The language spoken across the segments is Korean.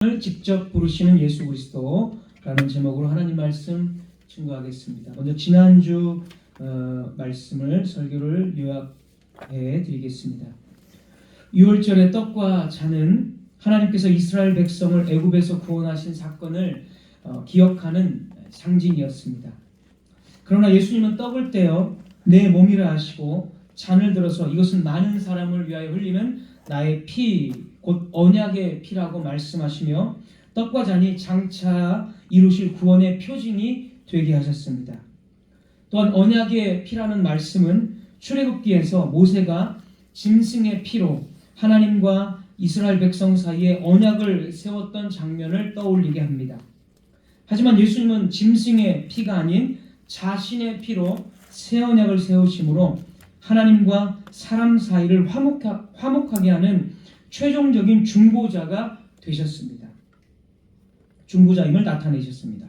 을 직접 부르시는 예수 그리스도라는 제목으로 하나님 말씀 증거하겠습니다. 먼저 지난주 말씀을 설교를 요약해 드리겠습니다. 6월절의 떡과 잔은 하나님께서 이스라엘 백성을 애굽에서 구원하신 사건을 기억하는 상징이었습니다. 그러나 예수님은 떡을 떼어 내 몸이라 하시고 잔을 들어서 이것은 많은 사람을 위하여 흘리는 나의 피 곧 언약의 피라고 말씀하시며 떡과 잔이 장차 이루실 구원의 표징이 되게 하셨습니다. 또한 언약의 피라는 말씀은 출애굽기에서 모세가 짐승의 피로 하나님과 이스라엘 백성 사이에 언약을 세웠던 장면을 떠올리게 합니다. 하지만 예수님은 짐승의 피가 아닌 자신의 피로 새 언약을 세우심으로 하나님과 사람 사이를 화목하게 하는 최종적인 중보자가 되셨습니다. 중보자임을 나타내셨습니다.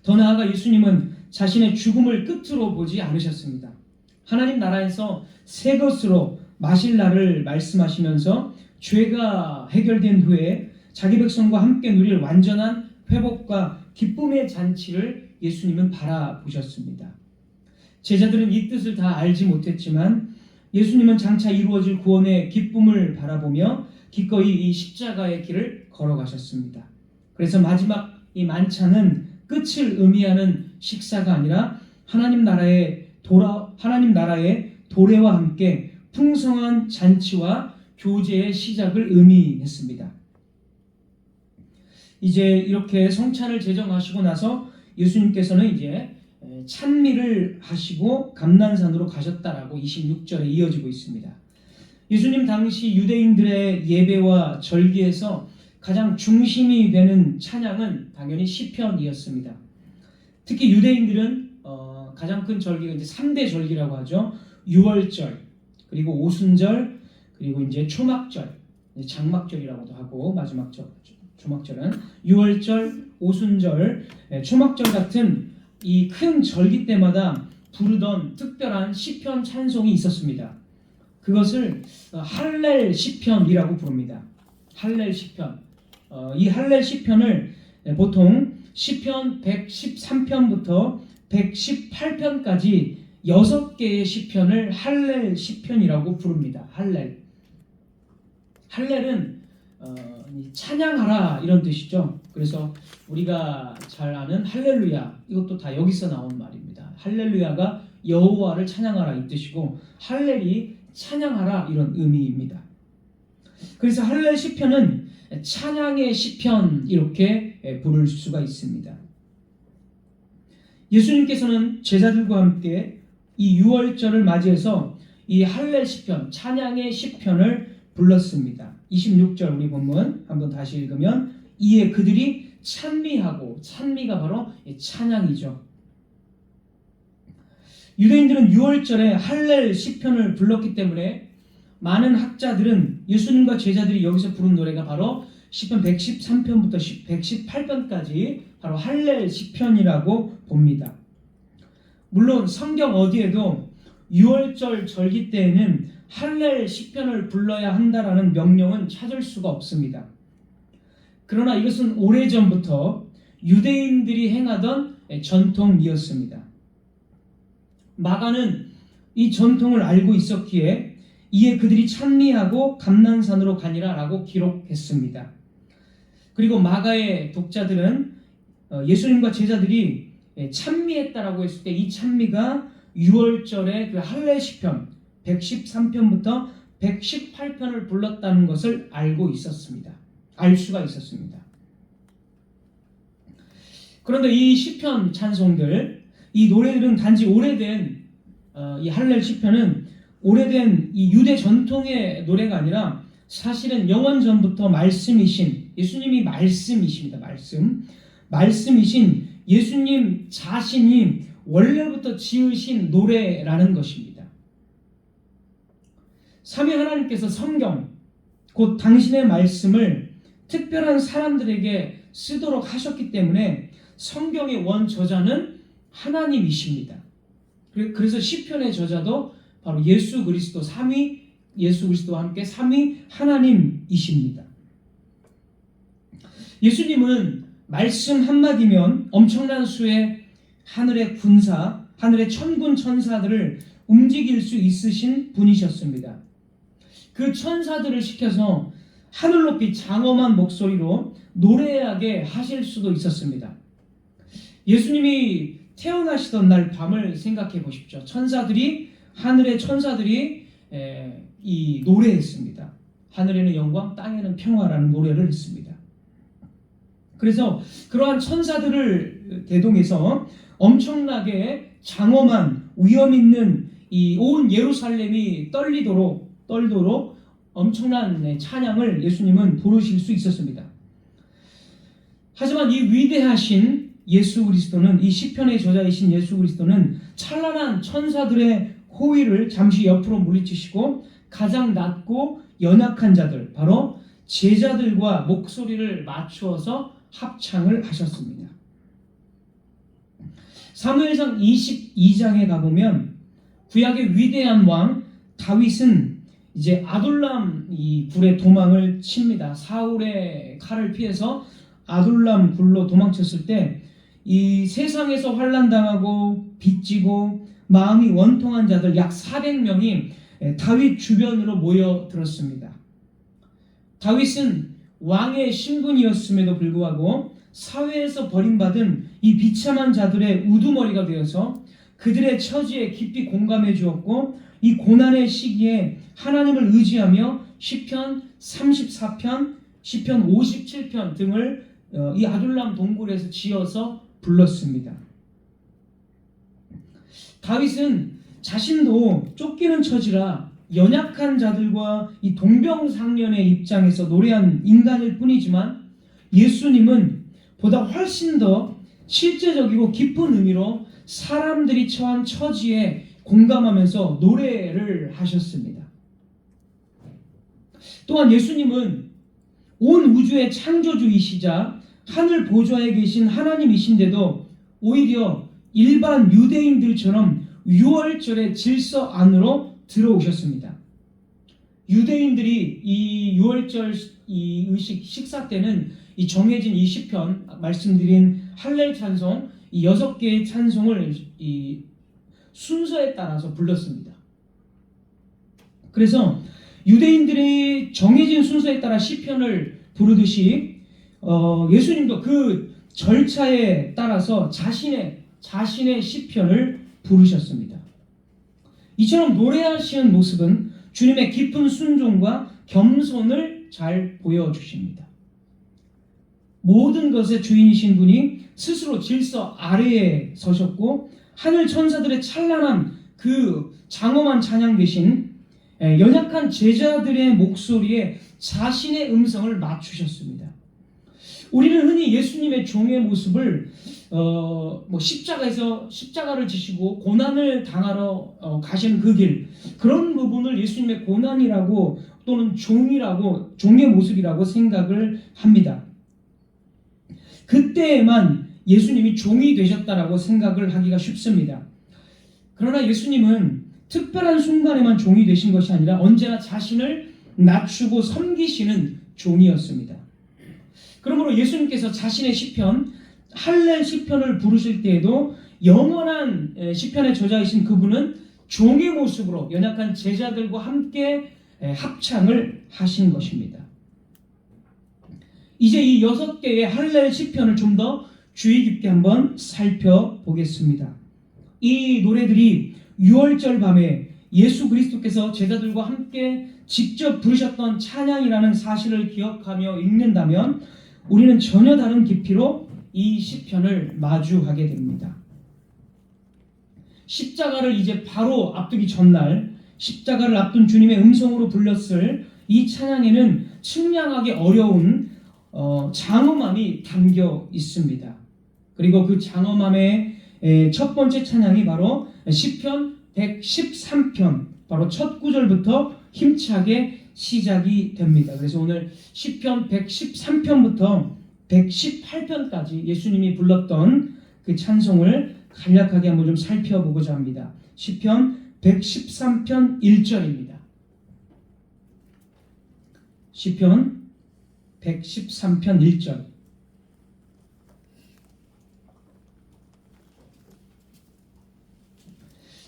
더 나아가 예수님은 자신의 죽음을 끝으로 보지 않으셨습니다. 하나님 나라에서 새 것으로 마실 날을 말씀하시면서 죄가 해결된 후에 자기 백성과 함께 누릴 완전한 회복과 기쁨의 잔치를 예수님은 바라보셨습니다. 제자들은 이 뜻을 다 알지 못했지만 예수님은 장차 이루어질 구원의 기쁨을 바라보며 기꺼이 이 십자가의 길을 걸어가셨습니다. 그래서 마지막 이 만찬은 끝을 의미하는 식사가 아니라 하나님 나라의 도래와 함께 풍성한 잔치와 교제의 시작을 의미했습니다. 이제 이렇게 성찬을 제정하시고 나서 예수님께서는 이제 찬미를 하시고 감난산으로 가셨다라고 26절에 이어지고 있습니다. 예수님 당시 유대인들의 예배와 절기에서 가장 중심이 되는 찬양은 당연히 시편이었습니다. 특히 유대인들은 가장 큰 절기가 이제 3대 절기라고 하죠. 유월절, 그리고 오순절, 그리고 이제 초막절, 장막절이라고도 하고 마지막 초막절은 유월절, 오순절, 초막절 같은 이 큰 절기 때마다 부르던 특별한 시편 찬송이 있었습니다. 그것을 할렐 시편이라고 부릅니다. 할렐 시편. 이 할렐 시편을 보통 시편 113편부터 118편까지 6개의 시편을 할렐 시편이라고 부릅니다. 할렐. 할렐은 찬양하라 이런 뜻이죠. 그래서 우리가 잘 아는 할렐루야, 이것도 다 여기서 나온 말입니다. 할렐루야가 여호와를 찬양하라 이 뜻이고 할렐이 찬양하라 이런 의미입니다. 그래서 할렐 시편은 찬양의 시편 이렇게 부를 수가 있습니다. 예수님께서는 제자들과 함께 이 유월절을 맞이해서 이 할렐 시편, 찬양의 시편을 불렀습니다. 26절 우리 본문 한번 다시 읽으면 이에 그들이 찬미하고, 찬미가 바로 찬양이죠. 유대인들은 유월절에 할렐 시편을 불렀기 때문에 많은 학자들은 예수님과 제자들이 여기서 부른 노래가 바로 시편 113편부터 118편까지 바로 할렐 시편이라고 봅니다. 물론 성경 어디에도 유월절 절기 때에는 할렐 시편을 불러야 한다라는 명령은 찾을 수가 없습니다. 그러나 이것은 오래전부터 유대인들이 행하던 전통이었습니다. 마가는 이 전통을 알고 있었기에 이에 그들이 찬미하고 감난산으로 가니라 라고 기록했습니다. 그리고 마가의 독자들은 예수님과 제자들이 찬미했다라고 했을 때 이 찬미가 유월절의 그 할렐 시편 113편부터 118편을 불렀다는 것을 알고 있었습니다. 알 수가 있었습니다. 그런데 이 시편 찬송들, 이 노래들은 단지 오래된 이 할렐 시편은 오래된 이 유대 전통의 노래가 아니라 사실은 영원 전부터 말씀이신 예수님이 말씀이십니다. 말씀이신 예수님 자신이 원래부터 지으신 노래라는 것입니다. 삼위 하나님께서 성경, 곧 당신의 말씀을 특별한 사람들에게 쓰도록 하셨기 때문에 성경의 원저자는 하나님이십니다. 그래서 시편의 저자도 바로 예수 그리스도와 함께 삼위 하나님이십니다. 예수님은 말씀 한마디면 엄청난 수의 하늘의 군사, 하늘의 천군 천사들을 움직일 수 있으신 분이셨습니다. 그 천사들을 시켜서 하늘 높이 장엄한 목소리로 노래하게 하실 수도 있었습니다. 예수님이 태어나시던 날 밤을 생각해 보십시오. 하늘의 천사들이 이 노래했습니다. 하늘에는 영광, 땅에는 평화라는 노래를 했습니다. 그래서 그러한 천사들을 대동해서 엄청나게 장엄한 위험 있는 이 온 예루살렘이 떨도록 엄청난 찬양을 예수님은 부르실 수 있었습니다. 하지만 이 위대하신 예수 그리스도는, 이 시편의 저자이신 예수 그리스도는 찬란한 천사들의 호위를 잠시 옆으로 물리치시고 가장 낮고 연약한 자들, 바로 제자들과 목소리를 맞추어서 합창을 하셨습니다. 사무엘상 22장에 가보면 구약의 위대한 왕 다윗은 이제 아둘람 이 굴에 도망을 칩니다. 사울의 칼을 피해서 아둘람 굴로 도망쳤을 때 이 세상에서 환난당하고 빚지고 마음이 원통한 자들 약 400명이 다윗 주변으로 모여들었습니다. 다윗은 왕의 신분이었음에도 불구하고 사회에서 버림받은 이 비참한 자들의 우두머리가 되어서 그들의 처지에 깊이 공감해 주었고, 이 고난의 시기에 하나님을 의지하며 시편 34편, 시편 57편 등을 이 아둘람 동굴에서 지어서 불렀습니다. 다윗은 자신도 쫓기는 처지라 연약한 자들과 이 동병상련의 입장에서 노래한 인간일 뿐이지만, 예수님은 보다 훨씬 더 실제적이고 깊은 의미로 사람들이 처한 처지에 공감하면서 노래를 하셨습니다. 또한 예수님은 온 우주의 창조주이시자 하늘 보좌에 계신 하나님이신데도 오히려 일반 유대인들처럼 유월절의 질서 안으로 들어오셨습니다. 유대인들이 이 유월절 이 의식 식사 때는 이 정해진 이 시편 말씀드린 할렐 찬송 이 6개의 찬송을 이 순서에 따라서 불렀습니다. 그래서 유대인들이 정해진 순서에 따라 시편을 부르듯이 예수님도 그 절차에 따라서 자신의 시편을 부르셨습니다. 이처럼 노래하시는 모습은 주님의 깊은 순종과 겸손을 잘 보여주십니다. 모든 것의 주인이신 분이 스스로 질서 아래에 서셨고, 하늘 천사들의 찬란한 그 장엄한 찬양 대신 연약한 제자들의 목소리에 자신의 음성을 맞추셨습니다. 우리는 흔히 예수님의 종의 모습을 십자가를 지시고 고난을 당하러 가신 그 길, 그런 부분을 예수님의 고난이라고 또는 종의 모습이라고 생각을 합니다. 그때에만 예수님이 종이 되셨다라고 생각을 하기가 쉽습니다. 그러나 예수님은 특별한 순간에만 종이 되신 것이 아니라 언제나 자신을 낮추고 섬기시는 종이었습니다. 그러므로 예수님께서 자신의 시편, 할렐 시편을 부르실 때에도 영원한 시편의 저자이신 그분은 종의 모습으로 연약한 제자들과 함께 합창을 하신 것입니다. 이제 이 6개의 할렐 시편을 좀 더 주의 깊게 한번 살펴보겠습니다. 이 노래들이 유월절 밤에 예수 그리스도께서 제자들과 함께 직접 부르셨던 찬양이라는 사실을 기억하며 읽는다면 우리는 전혀 다른 깊이로 이 시편을 마주하게 됩니다. 십자가를 이제 바로 앞두기 전날, 십자가를 앞둔 주님의 음성으로 불렀을 이 찬양에는 측량하기 어려운 장엄함이 담겨 있습니다. 그리고 그 장엄함의 첫 번째 찬양이 바로 시편 113편, 바로 첫 구절부터 힘차게 시작이 됩니다. 그래서 오늘 시편 113편부터 118편까지 예수님이 불렀던 그 찬송을 간략하게 한번 좀 살펴보고자 합니다. 시편 113편 1절입니다. 시편 113편 1절.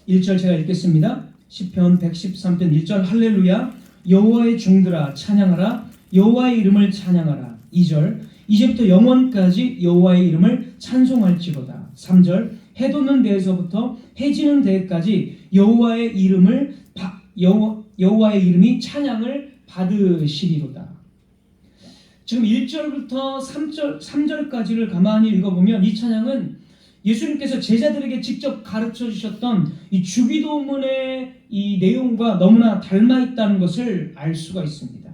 1절 제가 읽겠습니다. 시편 113편 1절 할렐루야 여호와의 종들아 찬양하라 여호와의 이름을 찬양하라. 2절 이제부터 영원까지 여호와의 이름을 찬송할지로다. 3절 해 돋는 데에서부터 해 지는 데까지 여호와의 이름이 찬양을 받으시리로다. 지금 1절부터 3절까지를 가만히 읽어보면 이 찬양은 예수님께서 제자들에게 직접 가르쳐 주셨던 이 주기도문의 이 내용과 너무나 닮아 있다는 것을 알 수가 있습니다.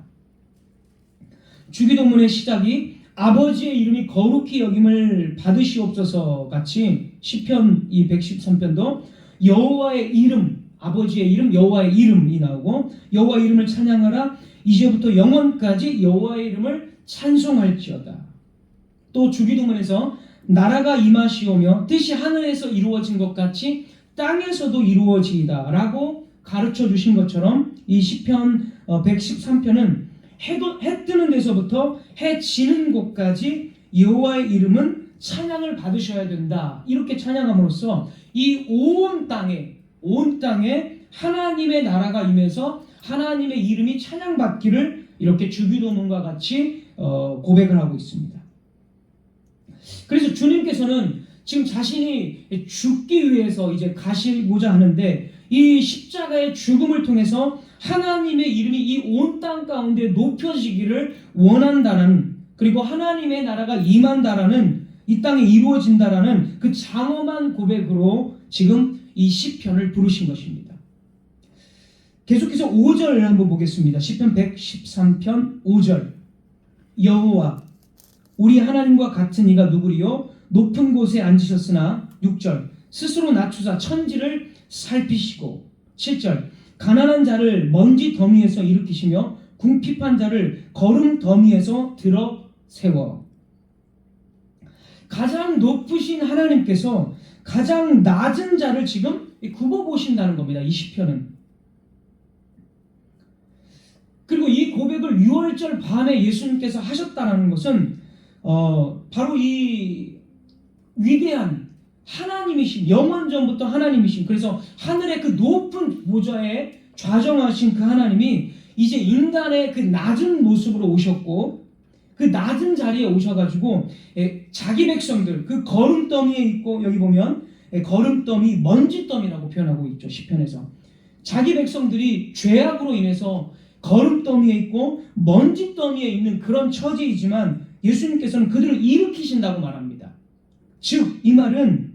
주기도문의 시작이 아버지의 이름이 거룩히 여김을 받으시옵소서 같이 시편 이 113편도 여호와의 이름, 아버지의 이름, 여호와의 이름이 나오고 여호와 이름을 찬양하라 이제부터 영원까지 여호와의 이름을 찬송할지어다. 또 주기도문에서 나라가 임하시오며 뜻이 하늘에서 이루어진 것 같이 땅에서도 이루어지이다 라고 가르쳐 주신 것처럼 이 시편 113편은 해 뜨는 데서부터 해 지는 곳까지 여호와의 이름은 찬양을 받으셔야 된다. 이렇게 찬양함으로써 이 온 땅에 하나님의 나라가 임해서 하나님의 이름이 찬양받기를 이렇게 주기도문과 같이 고백을 하고 있습니다. 그래서 주님께서는 지금 자신이 죽기 위해서 이제 가시고자 하는데 이 십자가의 죽음을 통해서 하나님의 이름이 이 온 땅 가운데 높여지기를 원한다는, 그리고 하나님의 나라가 임한다라는, 이 땅에 이루어진다라는 그 장엄한 고백으로 지금 이 시편을 부르신 것입니다. 계속해서 5절 한번 보겠습니다. 시편 113편 5절 여호와 우리 하나님과 같은 이가 누구리요? 높은 곳에 앉으셨으나 6절 스스로 낮추사 천지를 살피시고 7절 가난한 자를 먼지 더미에서 일으키시며 궁핍한 자를 거름 더미에서 들어 세워. 가장 높으신 하나님께서 가장 낮은 자를 지금 굽어 보신다는 겁니다. 이 시편은. 그리고 이 고백을 6월절 밤에 예수님께서 하셨다는 것은 바로 이 위대한 하나님이신, 영원전부터 하나님이신, 그래서 하늘의 그 높은 보좌에 좌정하신 그 하나님이 이제 인간의 그 낮은 모습으로 오셨고 그 낮은 자리에 오셔가지고 자기 백성들, 그 거름더미에 있고, 여기 보면 거름더미, 먼지더미라고 표현하고 있죠. 시편에서 자기 백성들이 죄악으로 인해서 거름더미에 있고 먼지더미에 있는 그런 처지이지만 예수님께서는 그들을 일으키신다고 말합니다. 즉 이 말은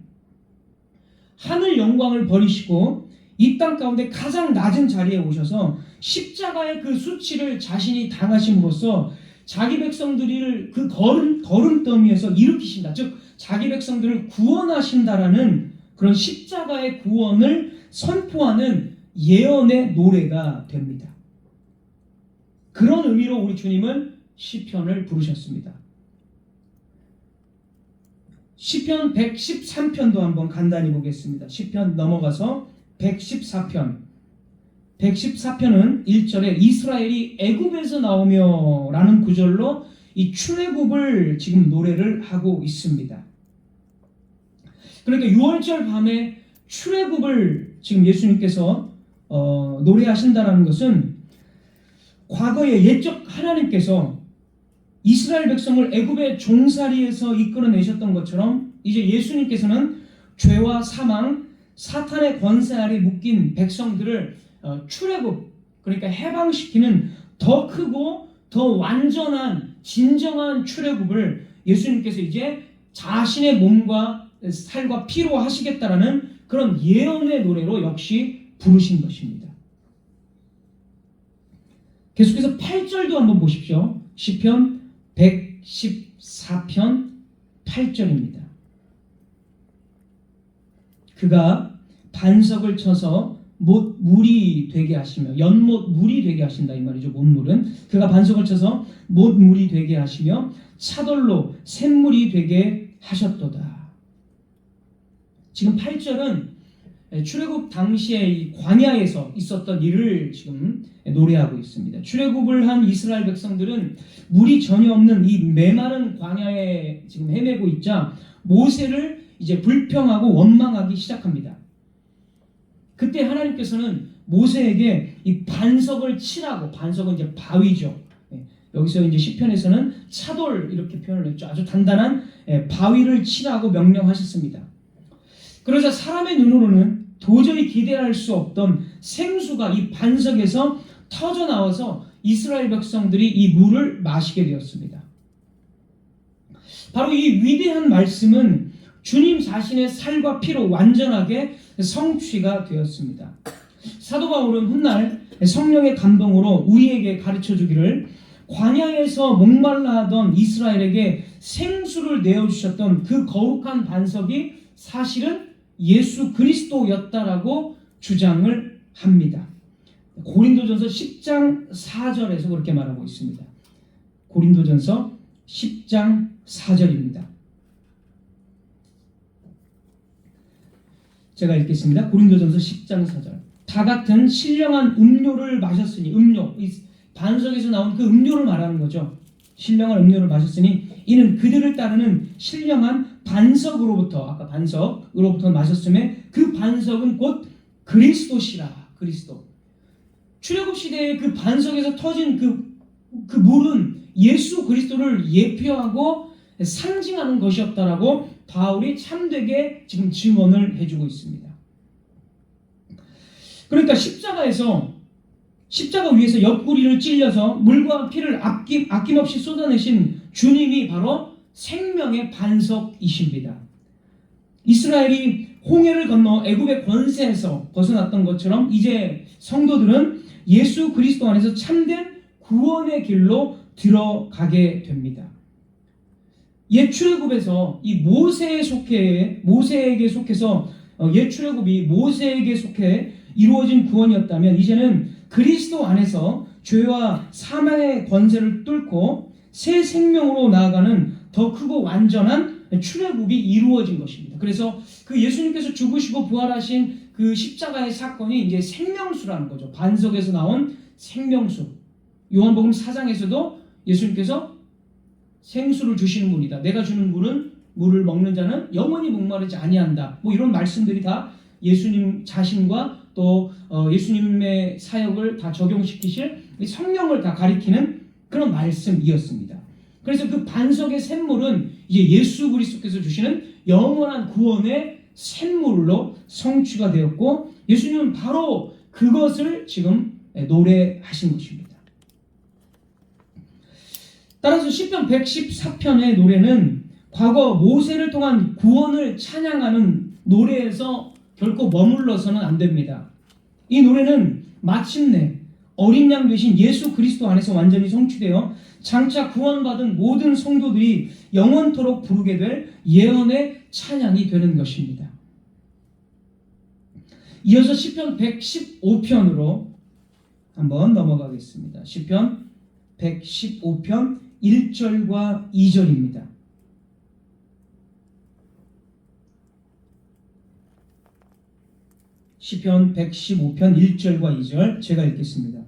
하늘 영광을 버리시고 이 땅 가운데 가장 낮은 자리에 오셔서 십자가의 그 수치를 자신이 당하심으로써 자기 백성들을 그 거름더미에서 일으키신다. 즉 자기 백성들을 구원하신다라는 그런 십자가의 구원을 선포하는 예언의 노래가 됩니다. 그런 의미로 우리 주님은 시편을 부르셨습니다. 시편 113편도 한번 간단히 보겠습니다. 시편 넘어가서 114편. 114편은 1절에 이스라엘이 애굽에서 나오며 라는 구절로 이 출애굽을 지금 노래를 하고 있습니다. 그러니까 6월절 밤에 출애굽을 지금 예수님께서 노래하신다는 것은 과거에 옛적 하나님께서 이스라엘 백성을 애굽의 종살이에서 이끌어내셨던 것처럼 이제 예수님께서는 죄와 사망, 사탄의 권세 아래 묶인 백성들을 출애굽, 그러니까 해방시키는 더 크고 더 완전한 진정한 출애굽을 예수님께서 이제 자신의 몸과 살과 피로 하시겠다라는 그런 예언의 노래로 역시 부르신 것입니다. 계속해서 8절도 한번 보십시오. 시편 114편 8절입니다. 그가 반석을 쳐서 못 물이 되게 하시며, 연못 물이 되게 하신다 이 말이죠. 못물은 그가 반석을 쳐서 못 물이 되게 하시며 차돌로 샘물이 되게 하셨도다. 지금 8절은 출애굽 당시에 이 광야에서 있었던 일을 지금 노래하고 있습니다. 출애굽을 한 이스라엘 백성들은 물이 전혀 없는 이 메마른 광야에 지금 헤매고 있자 모세를 이제 불평하고 원망하기 시작합니다. 그때 하나님께서는 모세에게 이 반석을 치라고, 반석은 이제 바위죠. 여기서 이제 시편에서는 차돌 이렇게 표현을 했죠. 아주 단단한 바위를 치라고 명령하셨습니다. 그러자 사람의 눈으로는 도저히 기대할 수 없던 생수가 이 반석에서 터져 나와서 이스라엘 백성들이 이 물을 마시게 되었습니다. 바로 이 위대한 말씀은 주님 자신의 살과 피로 완전하게 성취가 되었습니다. 사도 바울은 훗날 성령의 감동으로 우리에게 가르쳐 주기를 광야에서 목말라 하던 이스라엘에게 생수를 내어주셨던 그 거룩한 반석이 사실은 예수 그리스도였다라고 주장을 합니다. 고린도전서 10장 4절에서 그렇게 말하고 있습니다. 고린도전서 10장 4절입니다. 제가 읽겠습니다. 고린도전서 10장 4절. 다 같은 신령한 음료를 마셨으니, 음료, 이 반석에서 나온 그 음료를 말하는 거죠. 신령한 음료를 마셨으니 이는 그들을 따르는 신령한 반석으로부터, 아까 반석으로부터 마셨음에 그 반석은 곧 그리스도시라. 그리스도. 출애굽 시대의 그 반석에서 터진 그 물은 예수 그리스도를 예표하고 상징하는 것이었다라고 바울이 참되게 지금 증언을 해주고 있습니다. 그러니까 십자가 위에서 옆구리를 찔려서 물과 피를 아낌없이 쏟아내신 주님이 바로 생명의 반석이십니다. 이스라엘이 홍해를 건너 애굽의 권세에서 벗어났던 것처럼 이제 성도들은 예수 그리스도 안에서 참된 구원의 길로 들어가게 됩니다. 옛 출애굽에서 이 모세에게 속해서 옛 출애굽이 모세에게 속해 이루어진 구원이었다면 이제는 그리스도 안에서 죄와 사망의 권세를 뚫고 새 생명으로 나아가는 더 크고 완전한 출애굽이 이루어진 것입니다. 그래서 그 예수님께서 죽으시고 부활하신 그 십자가의 사건이 이제 생명수라는 거죠. 반석에서 나온 생명수. 요한복음 4장에서도 예수님께서 생수를 주시는 분이다. 내가 주는 물을 먹는 자는 영원히 목마르지 아니한다. 뭐 이런 말씀들이 다 예수님 자신과 또 예수님의 사역을 다 적용시키실 성령을 다 가리키는 그런 말씀이었습니다. 그래서 그 반석의 샘물은 이제 예수 그리스도께서 주시는 영원한 구원의 샘물로 성취가 되었고 예수님은 바로 그것을 지금 노래하신 것입니다. 따라서 시편 114편의 노래는 과거 모세를 통한 구원을 찬양하는 노래에서 결코 머물러서는 안 됩니다. 이 노래는 마침내 어린 양 되신 예수 그리스도 안에서 완전히 성취되어 장차 구원받은 모든 성도들이 영원토록 부르게 될 예언의 찬양이 되는 것입니다. 이어서 시편 115편으로 한번 넘어가겠습니다. 시편 115편 1절과 2절입니다. 시편 115편 1절과 2절 제가 읽겠습니다.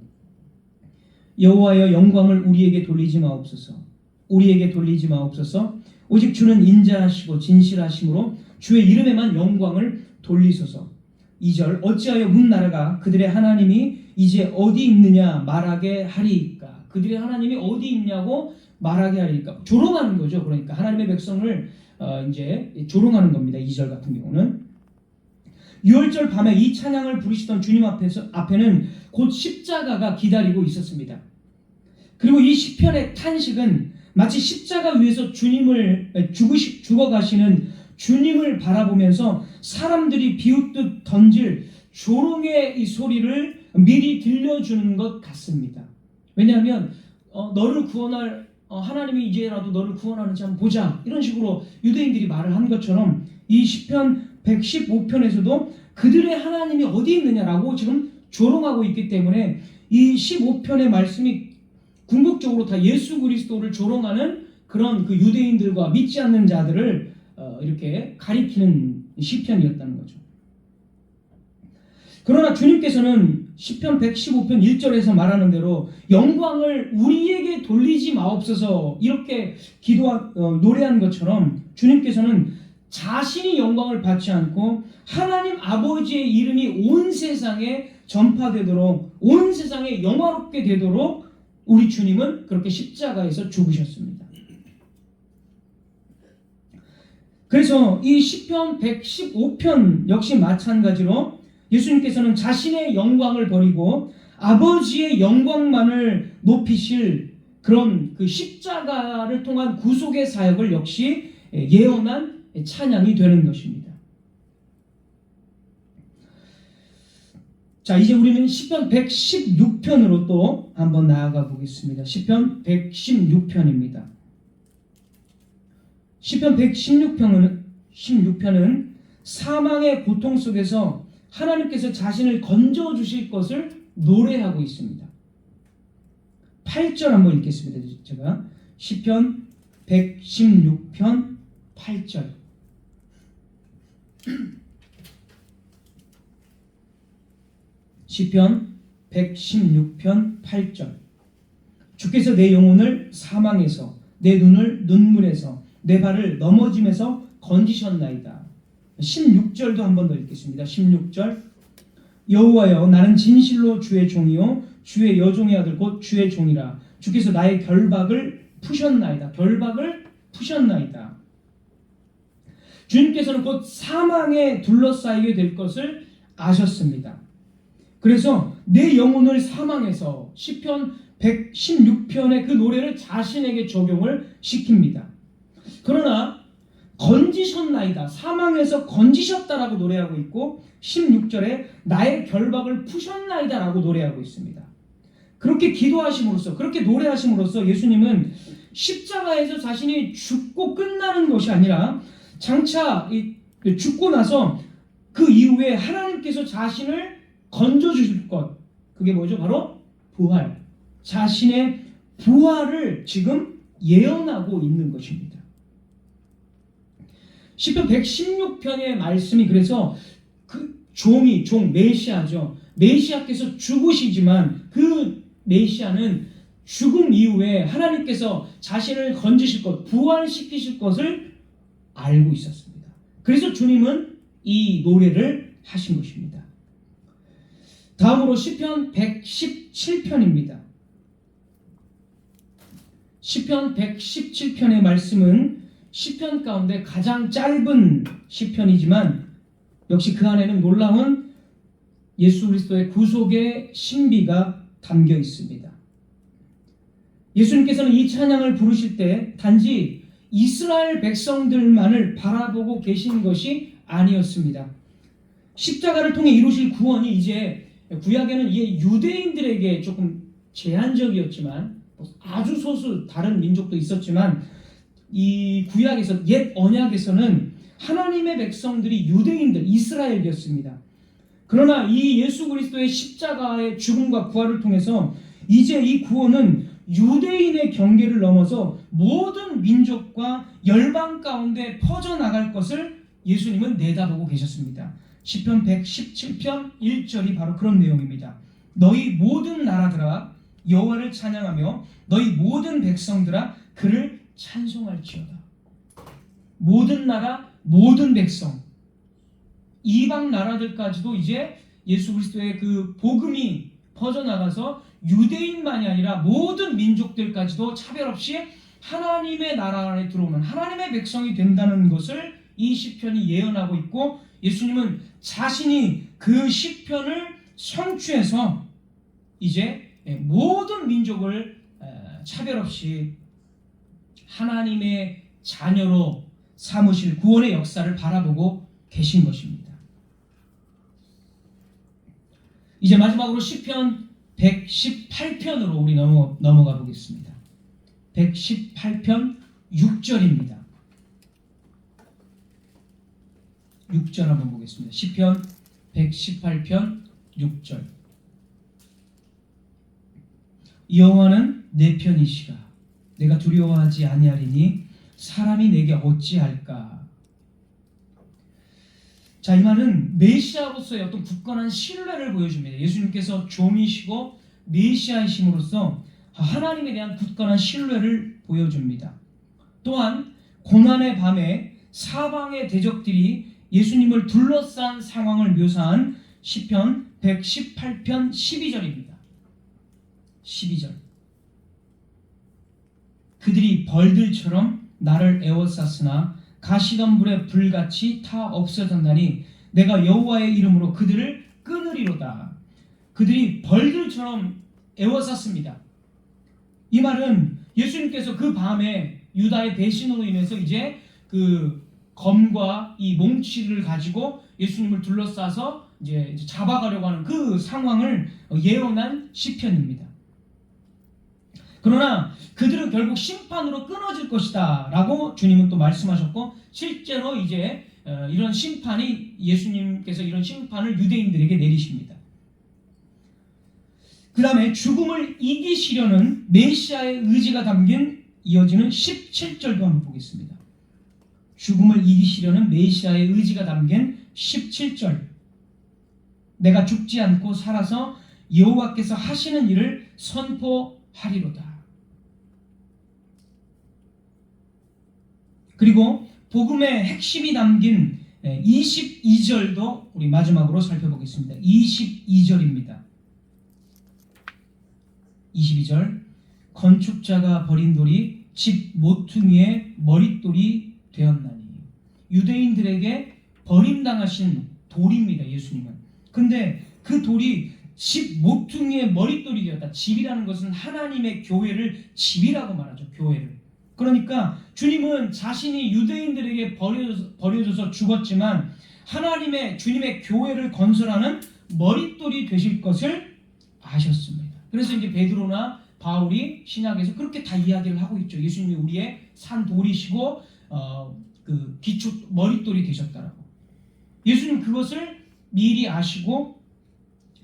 여호와여 영광을 우리에게 돌리지 마옵소서. 우리에게 돌리지 마옵소서. 오직 주는 인자하시고 진실하심으로 주의 이름에만 영광을 돌리소서. 2절 어찌하여 문 나라가 그들의 하나님이 이제 어디 있느냐 말하게 하리이까. 그들의 하나님이 어디 있냐고 말하게 하리이까. 조롱하는 거죠. 그러니까 하나님의 백성을 이제 조롱하는 겁니다. 2절 같은 경우는 6월절 밤에 이 찬양을 부르시던 주님 앞에는 곧 십자가가 기다리고 있었습니다. 그리고 이 시편의 탄식은 마치 십자가 위에서 주님을 죽어가시는 주님을 바라보면서 사람들이 비웃듯 던질 조롱의 이 소리를 미리 들려주는 것 같습니다. 왜냐하면 너를 구원할 하나님이 이제라도 너를 구원하는지 한번 보자, 이런 식으로 유대인들이 말을 한 것처럼 이 시편 115편에서도 그들의 하나님이 어디 있느냐라고 지금 조롱하고 있기 때문에 이 15편의 말씀이 궁극적으로 다 예수 그리스도를 조롱하는 그런 그 유대인들과 믿지 않는 자들을 이렇게 가리키는 시편이었다는 거죠. 그러나 주님께서는 시편 115편 1절에서 말하는 대로 영광을 우리에게 돌리지 마옵소서 이렇게 노래한 것처럼 주님께서는 자신이 영광을 받지 않고 하나님 아버지의 이름이 온 세상에 전파되도록, 온 세상에 영화롭게 되도록 우리 주님은 그렇게 십자가에서 죽으셨습니다. 그래서 이 시편 115편 역시 마찬가지로 예수님께서는 자신의 영광을 버리고 아버지의 영광만을 높이실 그런 그 십자가를 통한 구속의 사역을 역시 예언한 찬양이 되는 것입니다. 자, 이제 우리는 시편 116편으로 또 한번 나아가 보겠습니다. 시편 116편입니다. 시편 116편은 사망의 고통 속에서 하나님께서 자신을 건져주실 것을 노래하고 있습니다. 8절 한번 읽겠습니다. 제가 시편 116편 8절. 시편 116편 8절. 주께서 내 영혼을 사망에서, 내 눈을 눈물에서, 내 발을 넘어짐에서 건지셨나이다. 16절도 한 번 더 읽겠습니다. 16절. 여호와여, 나는 진실로 주의 종이요 주의 여종의 아들 곧 주의 종이라. 주께서 나의 결박을 푸셨나이다. 결박을 푸셨나이다. 주님께서는 곧 사망에 둘러싸이게 될 것을 아셨습니다. 그래서 내 영혼을 사망해서 시편 116편의 그 노래를 자신에게 적용을 시킵니다. 그러나 건지셨나이다. 사망에서 건지셨다라고 노래하고 있고 16절에 나의 결박을 푸셨나이다 라고 노래하고 있습니다. 그렇게 기도하심으로써, 그렇게 노래하심으로써 예수님은 십자가에서 자신이 죽고 끝나는 것이 아니라 장차 죽고 나서 그 이후에 하나님께서 자신을 건져주실 것, 그게 뭐죠? 바로 부활. 자신의 부활을 지금 예언하고 있는 것입니다. 시편 116편의 말씀이 그래서 그 종 메시아죠. 메시아께서 죽으시지만 그 메시아는 죽음 이후에 하나님께서 자신을 건지실 것, 부활시키실 것을 알고 있었습니다. 그래서 주님은 이 노래를 하신 것입니다. 다음으로 시편 117편입니다. 시편 117편의 말씀은 시편 가운데 가장 짧은 시편이지만 역시 그 안에는 놀라운 예수 그리스도의 구속의 신비가 담겨 있습니다. 예수님께서는 이 찬양을 부르실 때 단지 이스라엘 백성들만을 바라보고 계신 것이 아니었습니다. 십자가를 통해 이루실 구원이 이제 구약에는 이게 유대인들에게 조금 제한적이었지만 아주 소수 다른 민족도 있었지만 이 구약에서 옛 언약에서는 하나님의 백성들이 유대인들 이스라엘이었습니다. 그러나 이 예수 그리스도의 십자가의 죽음과 부활을 통해서 이제 이 구원은 유대인의 경계를 넘어서 모든 민족과 열방 가운데 퍼져나갈 것을 예수님은 내다보고 계셨습니다. 시편 117편 1절이 바로 그런 내용입니다. 너희 모든 나라들아 여호와를 찬양하며 너희 모든 백성들아 그를 찬송할지어다. 모든 나라, 모든 백성, 이방 나라들까지도 이제 예수 그리스도의 그 복음이 퍼져나가서 유대인만이 아니라 모든 민족들까지도 차별 없이 하나님의 나라 안에 들어오는 하나님의 백성이 된다는 것을 이 시편이 예언하고 있고 예수님은 자신이 그 시편을 성취해서 이제 모든 민족을 차별 없이 하나님의 자녀로 삼으실 구원의 역사를 바라보고 계신 것입니다. 이제 마지막으로 시편 118편으로 우리 넘어가 보겠습니다. 118편 6절입니다. 6절 한번 보겠습니다. 시편 118편 6절. 여호와는 내 편이시라. 내가 두려워하지 아니하리니 사람이 내게 어찌할까. 자, 이 말은 메시아로서의 어떤 굳건한 신뢰를 보여줍니다. 예수님께서 종이시고 메시아이심으로써 하나님에 대한 굳건한 신뢰를 보여줍니다. 또한 고난의 밤에 사방의 대적들이 예수님을 둘러싼 상황을 묘사한 시편 118편 12절입니다. 12절. 그들이 벌들처럼 나를 에워쌌으나 가시덤불의 불같이 타 없어졌나니 내가 여호와의 이름으로 그들을 끊으리로다. 그들이 벌들처럼 에워쌌습니다. 이 말은 예수님께서 그 밤에 유다의 배신으로 인해서 이제 그 검과 이 몽치를 가지고 예수님을 둘러싸서 이제 잡아가려고 하는 그 상황을 예언한 시편입니다. 그러나 그들은 결국 심판으로 끊어질 것이다 라고 주님은 또 말씀하셨고, 실제로 이제 이런 심판이, 예수님께서 이런 심판을 유대인들에게 내리십니다. 그 다음에 죽음을 이기시려는 메시아의 의지가 담긴 이어지는 17절도 한번 보겠습니다. 죽음을 이기시려는 메시아의 의지가 담긴 17절. 내가 죽지 않고 살아서 여호와께서 하시는 일을 선포하리로다. 그리고 복음의 핵심이 담긴 22절도 우리 마지막으로 살펴보겠습니다. 22절입니다. 22절. 건축자가 버린 돌이 집 모퉁이의 머릿돌이 되었나니. 유대인들에게 버림당하신 돌입니다, 예수님은. 근데 그 돌이 집 모퉁이의 머릿돌이 되었다. 집이라는 것은 하나님의 교회를 집이라고 말하죠, 교회를. 그러니까 주님은 자신이 유대인들에게 버려져서 죽었지만 주님의 교회를 건설하는 머릿돌이 되실 것을 아셨습니다. 그래서 이제 베드로나 바울이 신약에서 그렇게 다 이야기를 하고 있죠. 예수님이 우리의 산 돌이시고 그 기초 머릿돌이 되셨다라고. 예수님 그것을 미리 아시고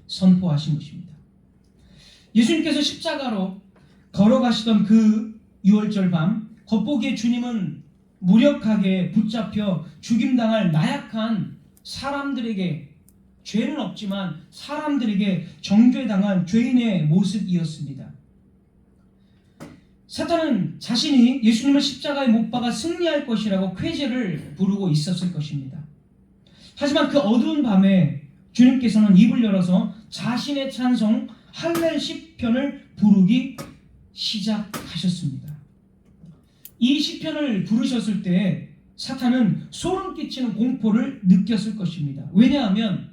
선포하신 것입니다. 예수님께서 십자가로 걸어가시던 그 6월절 밤, 겉보기에 주님은 무력하게 붙잡혀 죽임당할 나약한 사람들에게, 죄는 없지만 사람들에게 정죄당한 죄인의 모습이었습니다. 사탄은 자신이 예수님을 십자가에 못 박아 승리할 것이라고 쾌재를 부르고 있었을 것입니다. 하지만 그 어두운 밤에 주님께서는 입을 열어서 자신의 찬송 할렐 시편을 부르기 시작하셨습니다. 이 시편을 부르셨을 때 사탄은 소름 끼치는 공포를 느꼈을 것입니다. 왜냐하면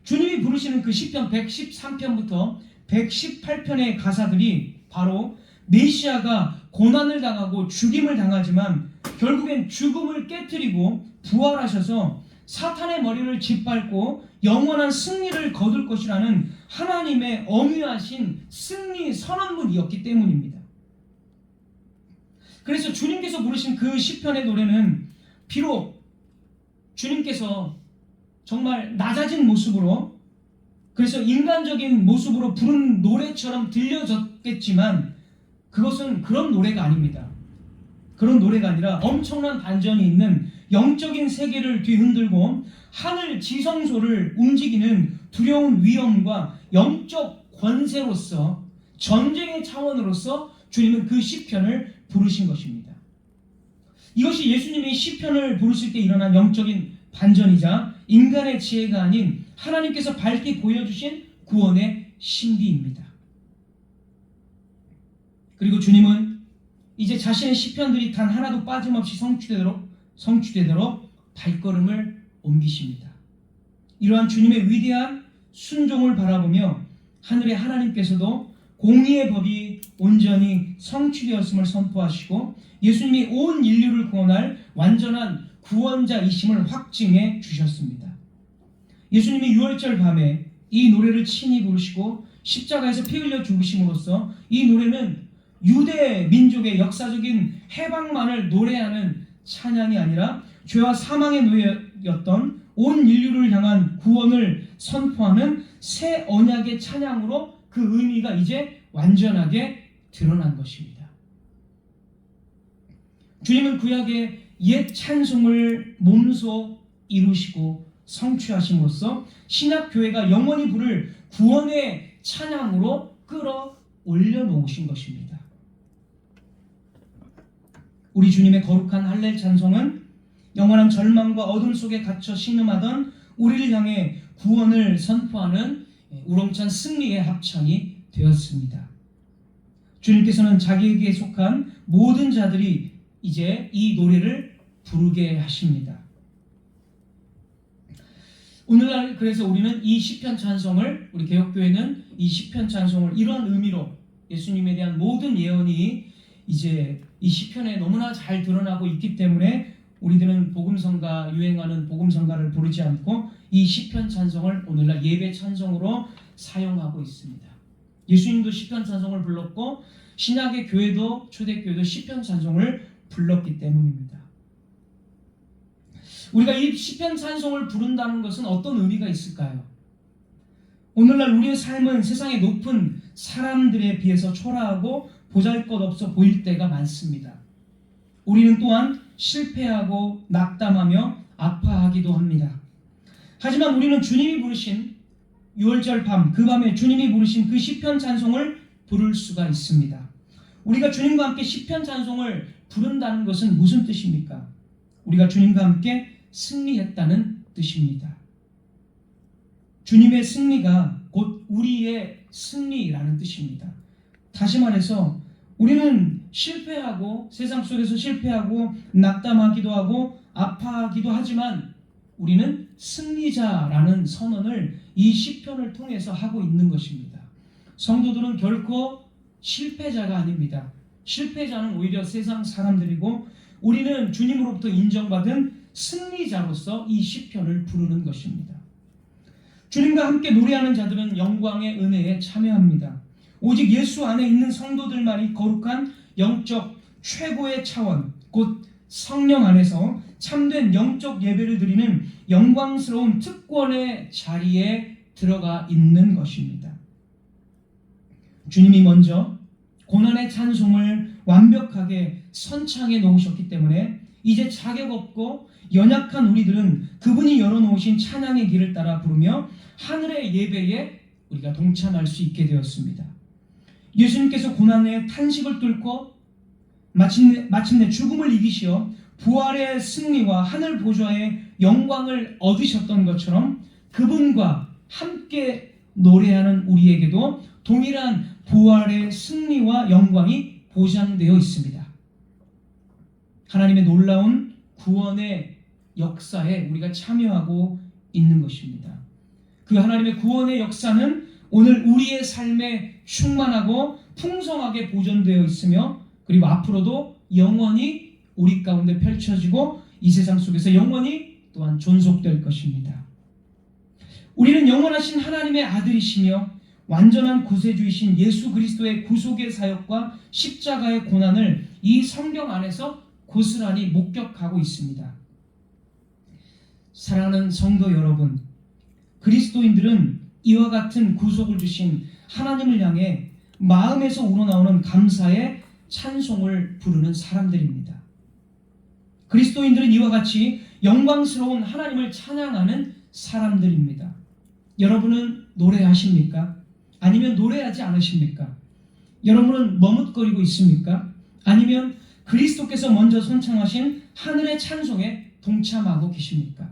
주님이 부르시는 그 시편 113편부터 118편의 가사들이 바로 메시아가 고난을 당하고 죽임을 당하지만 결국엔 죽음을 깨트리고 부활하셔서 사탄의 머리를 짓밟고 영원한 승리를 거둘 것이라는 하나님의 엄유하신 승리 선언문이었기 때문입니다. 그래서 주님께서 부르신 그 시편의 노래는 비록 주님께서 정말 낮아진 모습으로, 그래서 인간적인 모습으로 부른 노래처럼 들려졌겠지만 그것은 그런 노래가 아닙니다. 그런 노래가 아니라 엄청난 반전이 있는 영적인 세계를 뒤흔들고 하늘 지성소를 움직이는 두려운 위엄과 영적 권세로서, 전쟁의 차원으로서 주님은 그 시편을 부르신 것입니다. 이것이 예수님이 시편을 부르실 때 일어난 영적인 반전이자 인간의 지혜가 아닌 하나님께서 밝게 보여주신 구원의 신비입니다. 그리고 주님은 이제 자신의 시편들이 단 하나도 빠짐없이 성취되도록 발걸음을 옮기십니다. 이러한 주님의 위대한 순종을 바라보며 하늘의 하나님께서도 공의의 법이 온전히 성취되었음을 선포하시고 예수님이 온 인류를 구원할 완전한 구원자이심을 확증해 주셨습니다. 예수님이 6월절 밤에 이 노래를 친히 부르시고 십자가에서 피 흘려 죽으심으로써 이 노래는 유대 민족의 역사적인 해방만을 노래하는 찬양이 아니라 죄와 사망의 노예였던 온 인류를 향한 구원을 선포하는 새 언약의 찬양으로 그 의미가 이제 완전하게 드러난 것입니다. 주님은 구약의 옛 찬송을 몸소 이루시고 성취하심으로써 신약교회가 영원히 부를 구원의 찬양으로 끌어올려 놓으신 것입니다. 우리 주님의 거룩한 할렐 찬송은 영원한 절망과 어둠 속에 갇혀 신음하던 우리를 향해 구원을 선포하는 우렁찬 승리의 합창이 되었습니다. 주님께서는 자기에게 속한 모든 자들이 이제 이 노래를 부르게 하십니다. 오늘날 그래서 우리는 이 시편 찬송을, 우리 개혁교회는 이 시편 찬송을 이런 의미로, 예수님에 대한 모든 예언이 이제 이 시편에 너무나 잘 드러나고 있기 때문에 우리들은 복음성가, 유행하는 복음성가를 부르지 않고 이 시편 찬송을 오늘날 예배 찬송으로 사용하고 있습니다. 예수님도 시편 찬송을 불렀고 신약의 교회도, 초대교회도 시편 찬송을 불렀기 때문입니다. 우리가 이 시편 찬송을 부른다는 것은 어떤 의미가 있을까요? 오늘날 우리의 삶은 세상의 높은 사람들에 비해서 초라하고 보잘것없어 보일 때가 많습니다. 우리는 또한 실패하고 낙담하며 아파하기도 합니다. 하지만 우리는 주님이 부르신 6월절 밤, 그 밤에 주님이 부르신 그 시편 찬송을 부를 수가 있습니다. 우리가 주님과 함께 시편 찬송을 부른다는 것은 무슨 뜻입니까? 우리가 주님과 함께 승리했다는 뜻입니다. 주님의 승리가 곧 우리의 승리라는 뜻입니다. 다시 말해서 우리는 실패하고 세상 속에서 실패하고 낙담하기도 하고 아파하기도 하지만 우리는 승리자라는 선언을 이 시편을 통해서 하고 있는 것입니다. 성도들은 결코 실패자가 아닙니다. 실패자는 오히려 세상 사람들이고 우리는 주님으로부터 인정받은 승리자로서 이 시편을 부르는 것입니다. 주님과 함께 노래하는 자들은 영광의 은혜에 참여합니다. 오직 예수 안에 있는 성도들만이 거룩한 영적 최고의 차원, 곧 성령 안에서 참된 영적 예배를 드리는 영광스러운 특권의 자리에 들어가 있는 것입니다. 주님이 먼저 고난의 찬송을 완벽하게 선창해 놓으셨기 때문에 이제 자격 없고 연약한 우리들은 그분이 열어놓으신 찬양의 길을 따라 부르며 하늘의 예배에 우리가 동참할 수 있게 되었습니다. 예수님께서 고난의 탄식을 뚫고 마침내 죽음을 이기시어 부활의 승리와 하늘 보좌의 영광을 얻으셨던 것처럼 그분과 함께 노래하는 우리에게도 동일한 부활의 승리와 영광이 보장되어 있습니다. 하나님의 놀라운 구원의 역사에 우리가 참여하고 있는 것입니다. 그 하나님의 구원의 역사는 오늘 우리의 삶에 충만하고 풍성하게 보존되어 있으며 그리고 앞으로도 영원히 우리 가운데 펼쳐지고 이 세상 속에서 영원히 또한 존속될 것입니다. 우리는 영원하신 하나님의 아들이시며 완전한 구세주이신 예수 그리스도의 구속의 사역과 십자가의 고난을 이 성경 안에서 고스란히 목격하고 있습니다. 사랑하는 성도 여러분, 그리스도인들은 이와 같은 구속을 주신 하나님을 향해 마음에서 우러나오는 감사의 찬송을 부르는 사람들입니다. 그리스도인들은 이와 같이 영광스러운 하나님을 찬양하는 사람들입니다. 여러분은 노래하십니까? 아니면 노래하지 않으십니까? 여러분은 머뭇거리고 있습니까? 아니면 그리스도께서 먼저 선창하신 하늘의 찬송에 동참하고 계십니까?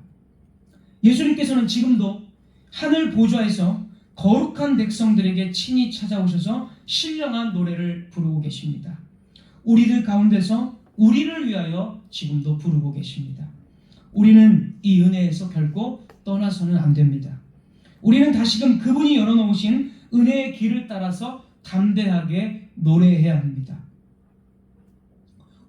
예수님께서는 지금도 하늘 보좌에서 거룩한 백성들에게 친히 찾아오셔서 신령한 노래를 부르고 계십니다. 우리들 가운데서 우리를 위하여 지금도 부르고 계십니다. 우리는 이 은혜에서 결코 떠나서는 안 됩니다. 우리는 다시금 그분이 열어놓으신 은혜의 길을 따라서 담대하게 노래해야 합니다.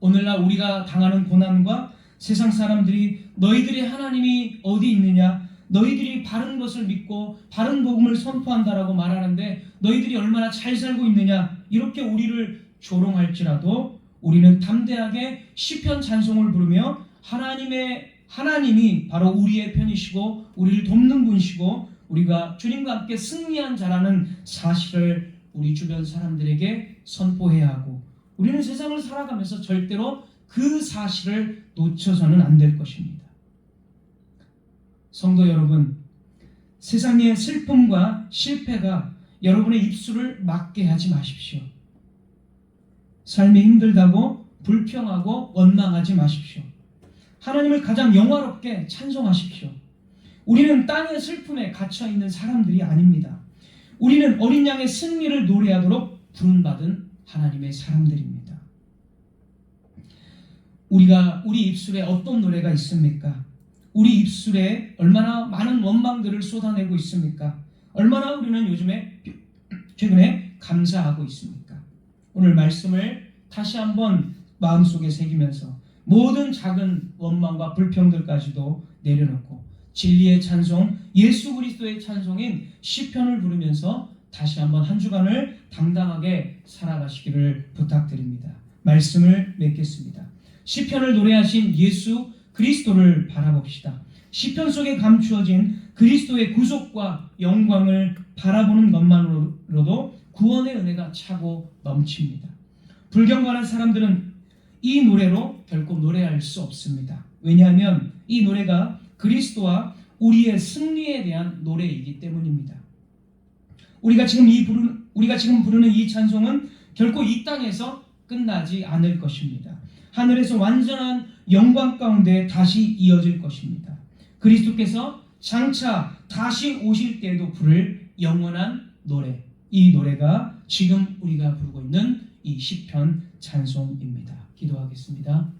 오늘날 우리가 당하는 고난과 세상 사람들이 너희들의 하나님이 어디 있느냐, 너희들이 바른 것을 믿고 바른 복음을 선포한다라고 말하는데 너희들이 얼마나 잘 살고 있느냐, 이렇게 우리를 조롱할지라도 우리는 담대하게 시편 찬송을 부르며 하나님이 바로 우리의 편이시고 우리를 돕는 분이시고 우리가 주님과 함께 승리한 자라는 사실을 우리 주변 사람들에게 선포해야 하고, 우리는 세상을 살아가면서 절대로 그 사실을 놓쳐서는 안 될 것입니다. 성도 여러분, 세상의 슬픔과 실패가 여러분의 입술을 막게 하지 마십시오. 삶이 힘들다고 불평하고 원망하지 마십시오. 하나님을 가장 영화롭게 찬송하십시오. 우리는 땅의 슬픔에 갇혀 있는 사람들이 아닙니다. 우리는 어린 양의 승리를 노래하도록 부름받은 하나님의 사람들입니다. 우리 입술에 어떤 노래가 있습니까? 우리 입술에 얼마나 많은 원망들을 쏟아내고 있습니까? 얼마나 우리는 최근에 감사하고 있습니까? 오늘 말씀을 다시 한번 마음속에 새기면서 모든 작은 원망과 불평들까지도 내려놓고 진리의 찬송, 예수 그리스도의 찬송인 시편을 부르면서 다시 한번 한 주간을 당당하게 살아가시기를 부탁드립니다. 말씀을 맺겠습니다. 시편을 노래하신 예수 그리스도를 바라봅시다. 시편 속에 감추어진 그리스도의 구속과 영광을 바라보는 것만으로도 구원의 은혜가 차고 넘칩니다. 불경건한 사람들은 이 노래로 결코 노래할 수 없습니다. 왜냐하면 이 노래가 그리스도와 우리의 승리에 대한 노래이기 때문입니다. 우리가 지금 부르는 이 찬송은 결코 이 땅에서 끝나지 않을 것입니다. 하늘에서 완전한 영광 가운데 다시 이어질 것입니다. 그리스도께서 장차 다시 오실 때에도 부를 영원한 노래, 이 노래가 지금 우리가 부르고 있는 이 시편 찬송입니다. 기도하겠습니다.